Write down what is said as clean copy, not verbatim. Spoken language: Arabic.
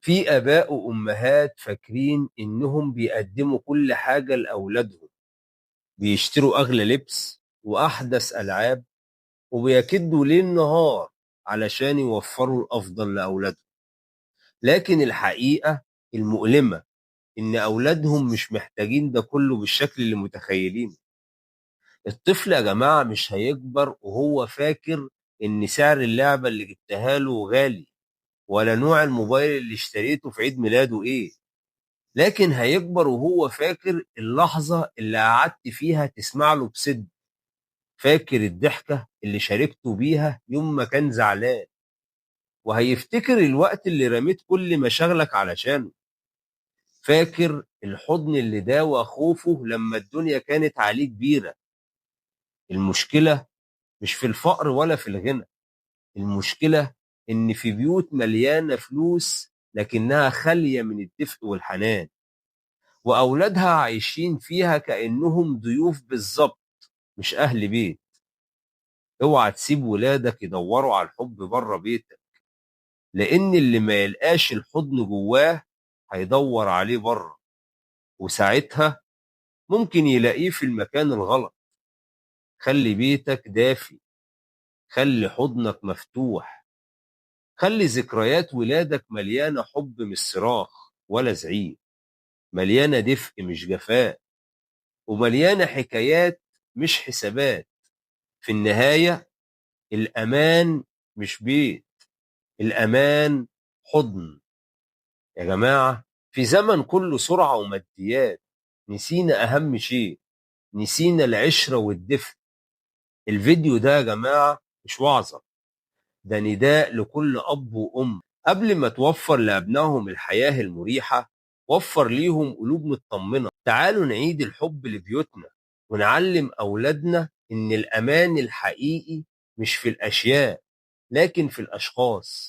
في آباء وأمهات فاكرين إنهم بيقدموا كل حاجة لأولادهم، بيشتروا أغلى لبس وأحدث ألعاب وبيكدوا ليل نهار علشان يوفروا الأفضل لأولادهم. لكن الحقيقة المؤلمة إن أولادهم مش محتاجين ده كله بالشكل اللي متخيلينه. الطفل يا جماعة مش هيكبر وهو فاكر إن سعر اللعبة اللي جبتها له غالي، ولا نوع الموبايل اللي اشتريته في عيد ميلاده إيه. لكن هيكبر وهو فاكر اللحظة اللي قعدت فيها تسمع له بصدق، فاكر الضحكة اللي شاركته بيها يوم ما كان زعلان، وهيفتكر الوقت اللي رميت كل مشاغلك علشانه، فاكر الحضن اللي داوى خوفه لما الدنيا كانت عليه كبيرة. المشكلة مش في الفقر ولا في الغنى، المشكلة إن في بيوت مليانة فلوس لكنها خالية من الدفء والحنان، وأولادها عايشين فيها كأنهم ضيوف بالظبط، مش أهل بيت. اوعى تسيب ولادك يدوروا على الحب بره بيتك، لأن اللي ما يلقاش الحضن جواه هيدور عليه بره، وساعتها ممكن يلاقيه في المكان الغلط. خلي بيتك دافي، خلي حضنك مفتوح، خلي ذكريات ولادك مليانة حب مش صراخ ولا زعيق، مليانة دفء مش جفاء، ومليانة حكايات مش حسابات. في النهاية الأمان مش بيت، الأمان حضن. يا جماعة، في زمن كله سرعة وماديات نسينا أهم شيء، نسينا العشرة والدفء. الفيديو ده يا جماعة مش وعظة، ده نداء لكل أب وأم. قبل ما توفر لأبنائهم الحياة المريحة، وفر ليهم قلوب مطمنة. تعالوا نعيد الحب لبيوتنا، ونعلم أولادنا إن الأمان الحقيقي مش في الأشياء لكن في الأشخاص.